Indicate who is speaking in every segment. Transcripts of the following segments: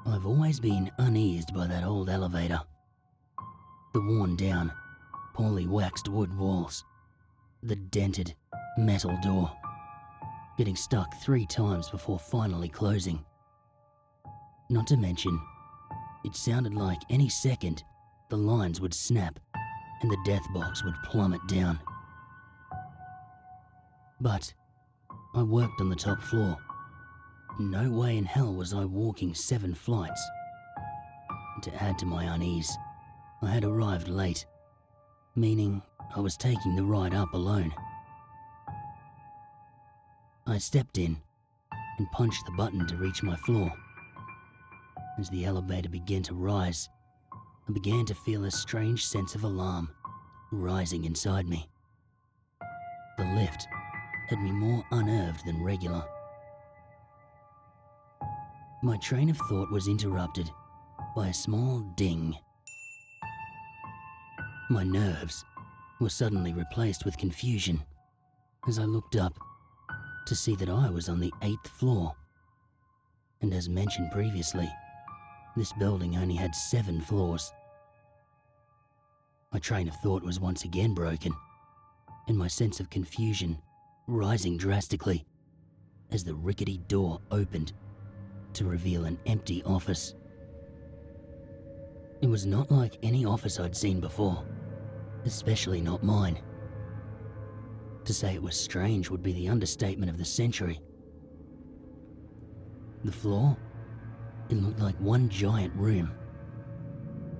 Speaker 1: I've always been uneased by that old elevator. The worn down, poorly waxed wood walls, the dented metal door, getting stuck 3 times before finally closing. Not to mention, it sounded like any second the lines would snap and the death box would plummet down. But I worked on the top floor. No way in hell was I walking 7 flights. And to add to my unease, I had arrived late, meaning I was taking the ride up alone. I stepped in and punched the button to reach my floor. As the elevator began to rise, I began to feel a strange sense of alarm rising inside me. The lift had me more unnerved than regular. My train of thought was interrupted by a small ding. My nerves were suddenly replaced with confusion as I looked up to see that I was on the 8th floor. And as mentioned previously, this building only had 7 floors. My train of thought was once again broken, and my sense of confusion rising drastically as the rickety door opened to reveal an empty office. It was not like any office I'd seen before, especially not mine. To say it was strange would be the understatement of the century. The floor, it looked like one giant room.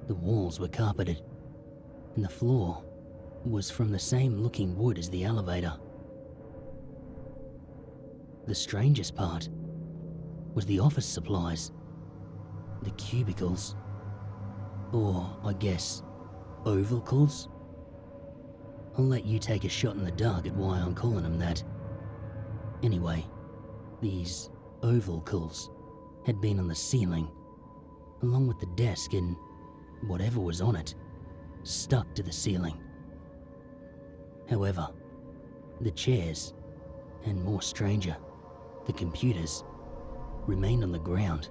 Speaker 1: The walls were carpeted, and the floor was from the same looking wood as the elevator. The strangest part was the office supplies, the cubicles, or I guess, ovalcles? I'll let you take a shot in the dark at why I'm calling them that. Anyway, these ovalcles had been on the ceiling, along with the desk and whatever was on it, stuck to the ceiling. However, the chairs, and more stranger, the computers, remained on the ground.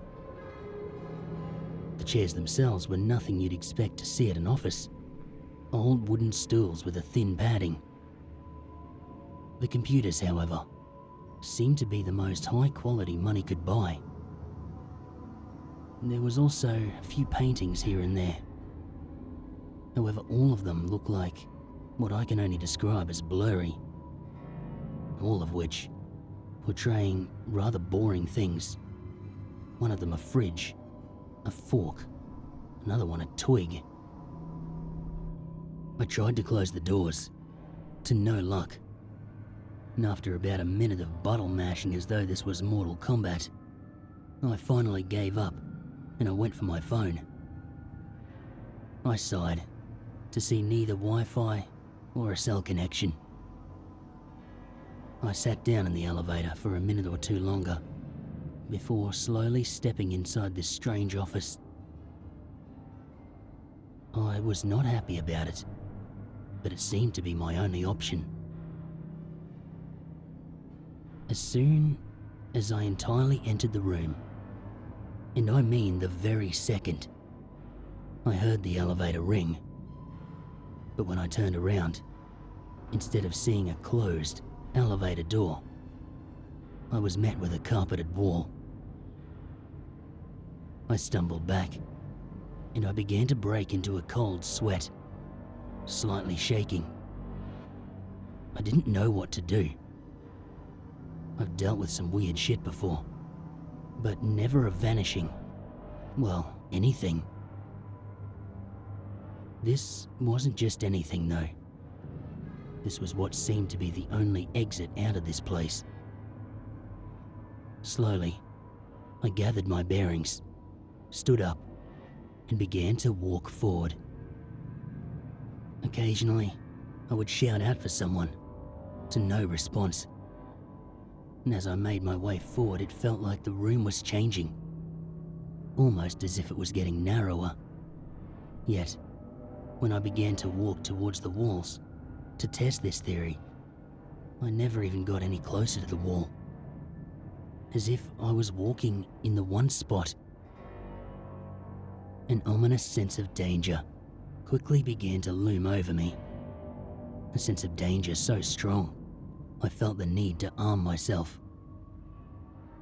Speaker 1: The chairs themselves were nothing you'd expect to see at an office. Old wooden stools with a thin padding. The computers, however, seemed to be the most high quality money could buy. There was also a few paintings here and there. However, all of them looked like what I can only describe as blurry. All of which portraying rather boring things. One of them a fridge, a fork, another one a twig. I tried to close the doors, to no luck. And after about a minute of bottle mashing as though this was Mortal Kombat, I finally gave up and I went for my phone. I sighed to see neither Wi-Fi or a cell connection. I sat down in the elevator for a minute or 2 longer before slowly stepping inside this strange office. I was not happy about it, but it seemed to be my only option. As soon as I entirely entered the room, and I mean the very second, I heard the elevator ring. But when I turned around, instead of seeing a closed elevator door, I was met with a carpeted wall. I stumbled back, and I began to break into a cold sweat, slightly shaking. I didn't know what to do. I've dealt with some weird shit before, but never a vanishing, well, anything. This wasn't just anything though. This was what seemed to be the only exit out of this place. Slowly, I gathered my bearings, stood up, and began to walk forward. Occasionally, I would shout out for someone, to no response. And as I made my way forward, it felt like the room was changing, almost as if it was getting narrower. Yet, when I began to walk towards the walls to test this theory, I never even got any closer to the wall. As if I was walking in the one spot An ominous sense of danger quickly began to loom over me. A sense of danger so strong, I felt the need to arm myself.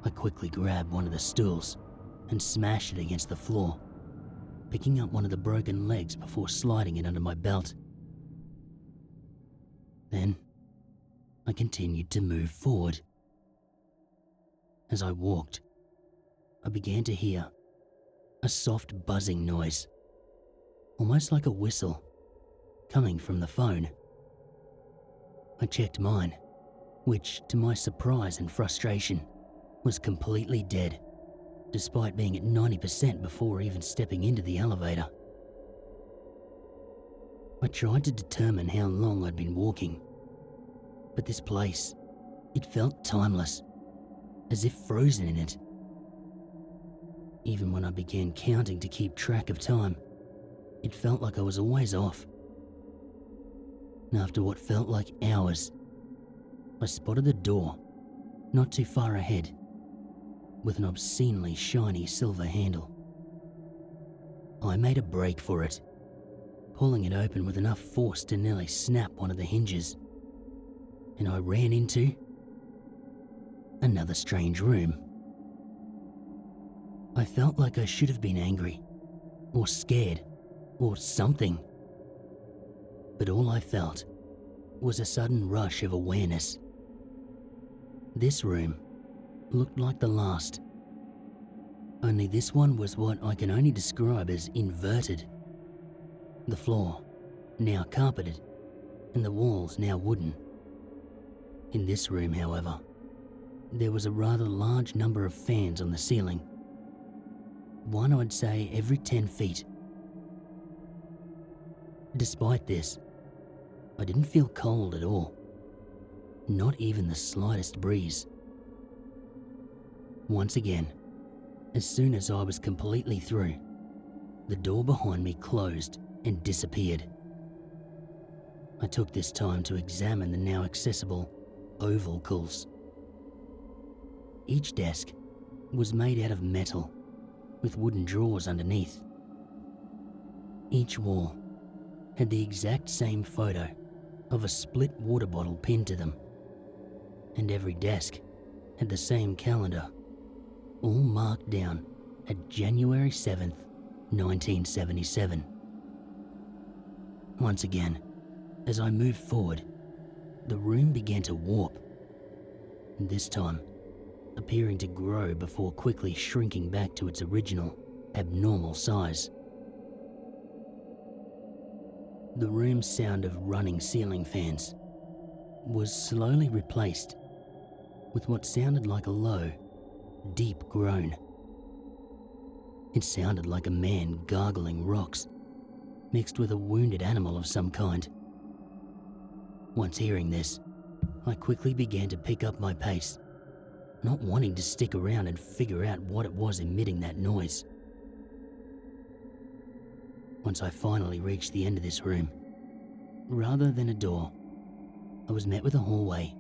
Speaker 1: I quickly grabbed one of the stools and smashed it against the floor, picking up one of the broken legs before sliding it under my belt. Then, I continued to move forward. As I walked, I began to hear a soft buzzing noise, almost like a whistle, coming from the phone. I checked mine, which, to my surprise and frustration, was completely dead, despite being at 90% before even stepping into the elevator. I tried to determine how long I'd been walking, but this place, it felt timeless, as if frozen in it. Even when I began counting to keep track of time, it felt like I was always off. And after what felt like hours, I spotted a door, not too far ahead, with an obscenely shiny silver handle. I made a break for it, pulling it open with enough force to nearly snap one of the hinges, and I ran into another strange room. I felt like I should have been angry, or scared, or something. But all I felt was a sudden rush of awareness. This room looked like the last, only this one was what I can only describe as inverted. The floor, now carpeted, and the walls now wooden. In this room, however, there was a rather large number of fans on the ceiling. One, I'd say, every 10 feet. Despite this, I didn't feel cold at all. Not even the slightest breeze. Once again, as soon as I was completely through, the door behind me closed and disappeared. I took this time to examine the now accessible ovalcles. Each desk was made out of metal, with wooden drawers underneath. Each wall had the exact same photo of a split water bottle pinned to them, and every desk had the same calendar, all marked down at January 7th, 1977. Once again, as I moved forward, the room began to warp, and this time appearing to grow before quickly shrinking back to its original, abnormal size. The room's sound of running ceiling fans was slowly replaced with what sounded like a low, deep groan. It sounded like a man gargling rocks, mixed with a wounded animal of some kind. Once hearing this, I quickly began to pick up my pace, not wanting to stick around and figure out what it was emitting that noise. Once I finally reached the end of this room, rather than a door, I was met with a hallway,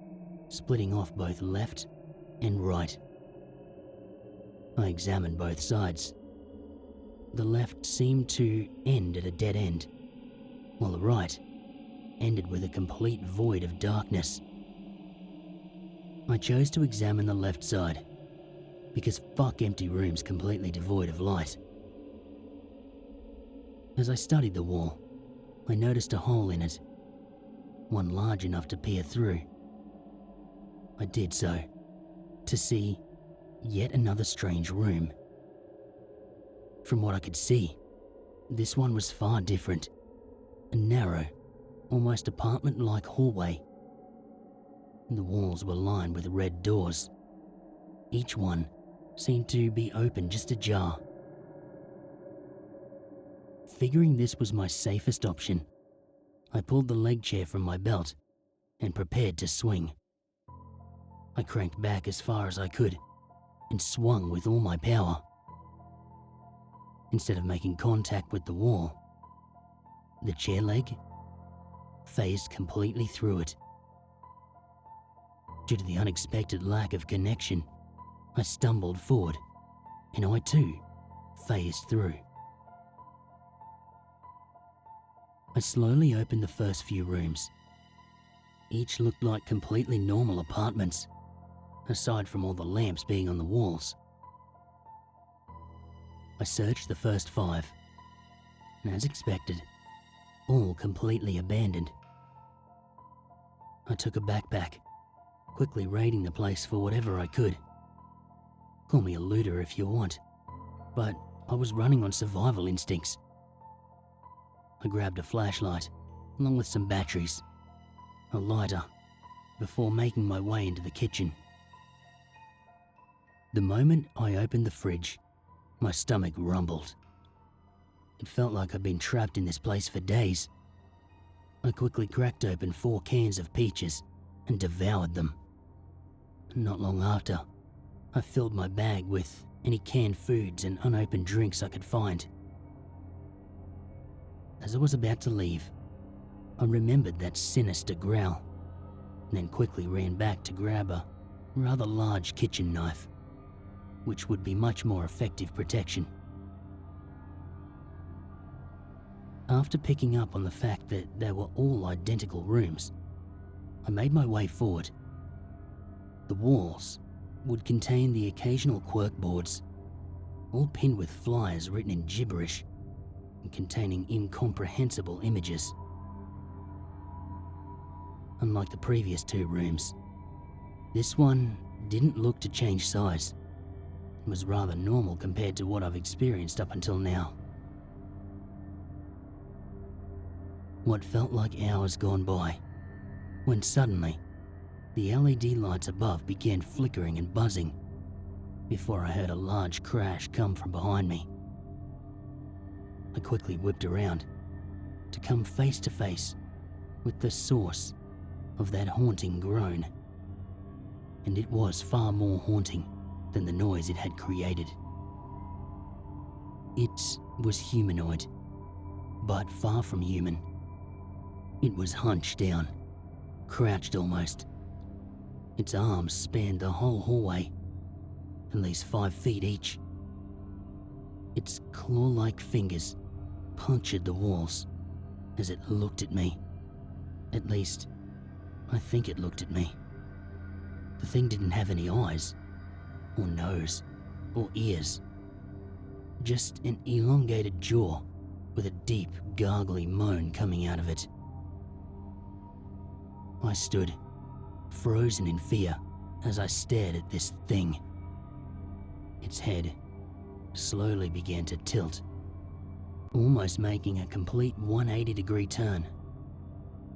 Speaker 1: splitting off both left and right. I examined both sides. The left seemed to end at a dead end, while the right ended with a complete void of darkness. I chose to examine the left side, because fuck empty rooms completely devoid of light. As I studied the wall, I noticed a hole in it, one large enough to peer through. I did so, to see yet another strange room. From what I could see, this one was far different. A narrow, almost apartment-like hallway. The walls were lined with red doors. Each one seemed to be open just ajar. Figuring this was my safest option, I pulled the leg chair from my belt and prepared to swing. I cranked back as far as I could and swung with all my power. Instead of making contact with the wall, the chair leg phased completely through it. Due to the unexpected lack of connection, I stumbled forward, and I too phased through. I slowly opened the first few rooms. Each looked like completely normal apartments, aside from all the lamps being on the walls. I searched the first 5, and as expected, all completely abandoned. I took a backpack, quickly raiding the place for whatever I could. Call me a looter if you want, but I was running on survival instincts. I grabbed a flashlight, along with some batteries, a lighter, before making my way into the kitchen. The moment I opened the fridge, my stomach rumbled. It felt like I'd been trapped in this place for days. I quickly cracked open 4 cans of peaches and devoured them. Not long after, I filled my bag with any canned foods and unopened drinks I could find. As I was about to leave, I remembered that sinister growl, then quickly ran back to grab a rather large kitchen knife, which would be much more effective protection. After picking up on the fact that they were all identical rooms, I made my way forward. The walls would contain the occasional quirk boards, all pinned with flyers written in gibberish and containing incomprehensible images. Unlike the previous 2 rooms, this one didn't look to change size. It was rather normal compared to what I've experienced up until now. What felt like hours gone by, when suddenly, the LED lights above began flickering and buzzing before I heard a large crash come from behind me. I quickly whipped around to come face to face with the source of that haunting groan, and it was far more haunting than the noise it had created. It was humanoid, but far from human. It was hunched down, crouched almost. Its arms spanned the whole hallway, at least 5 feet each. Its claw-like fingers punctured the walls as it looked at me. At least, I think it looked at me. The thing didn't have any eyes, or nose, or ears. Just an elongated jaw with a deep, gargly moan coming out of it. I stood, frozen in fear, as I stared at this thing. Its head slowly began to tilt, almost making a complete 180-degree turn.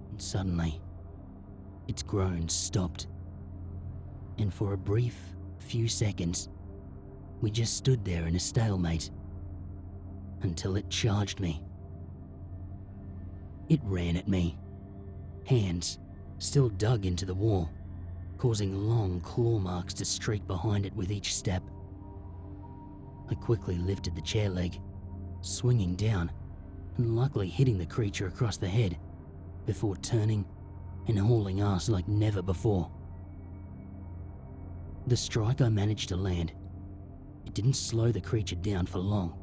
Speaker 1: And suddenly, its groans stopped. And for a brief few seconds, we just stood there in a stalemate, until it charged me. It ran at me, hands still dug into the wall, causing long claw marks to streak behind it with each step. I quickly lifted the chair leg, swinging down and luckily hitting the creature across the head before turning and hauling ass like never before. The strike I managed to land, it didn't slow the creature down for long,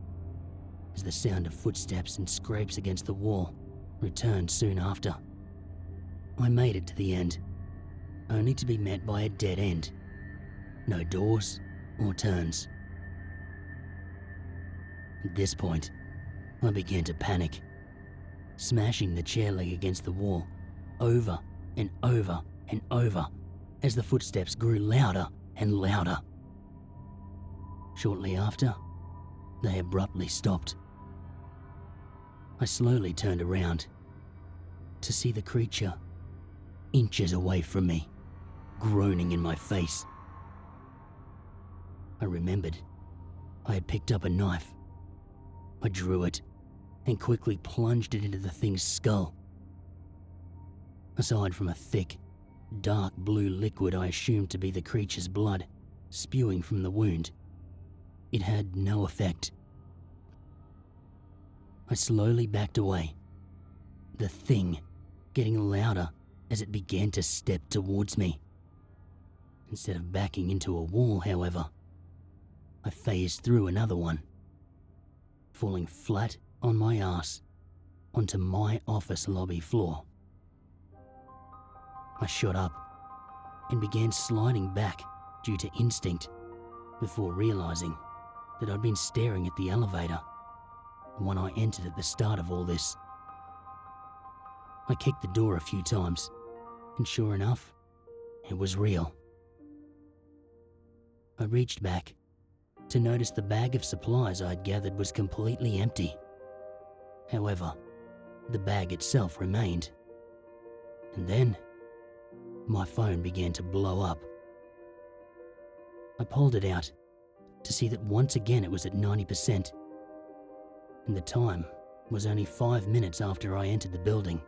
Speaker 1: as the sound of footsteps and scrapes against the wall returned soon after. I made it to the end, only to be met by a dead end. No doors or turns. At this point, I began to panic, smashing the chair leg against the wall over and over and over as the footsteps grew louder and louder. Shortly after, they abruptly stopped. I slowly turned around to see the creature inches away from me, groaning in my face. I remembered I had picked up a knife. I drew it and quickly plunged it into the thing's skull. Aside from a thick, dark blue liquid I assumed to be the creature's blood spewing from the wound, it had no effect. I slowly backed away, the thing getting louder as it began to step towards me. Instead of backing into a wall, however, I phased through another one, falling flat on my ass onto my office lobby floor. I shot up and began sliding back due to instinct before realizing that I'd been staring at the elevator when I entered at the start of all this. I kicked the door a few times, and sure enough, it was real. I reached back to notice the bag of supplies I'd gathered was completely empty. However, the bag itself remained. And then, my phone began to blow up. I pulled it out to see that once again it was at 90%, and the time was only 5 minutes after I entered the building.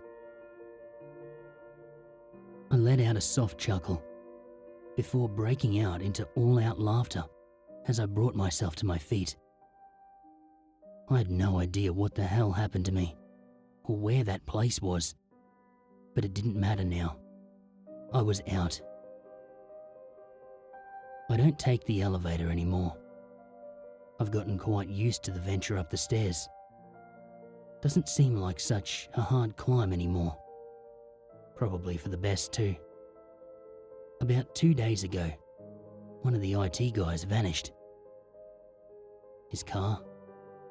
Speaker 1: I let out a soft chuckle before breaking out into all-out laughter as I brought myself to my feet. I had no idea what the hell happened to me or where that place was, but it didn't matter now. I was out. I don't take the elevator anymore. I've gotten quite used to the venture up the stairs. Doesn't seem like such a hard climb anymore. Probably for the best too. About 2 days ago, one of the IT guys vanished. His car,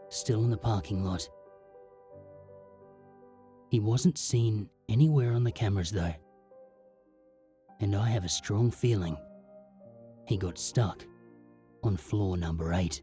Speaker 1: still in the parking lot. He wasn't seen anywhere on the cameras though. And I have a strong feeling he got stuck on floor number 8.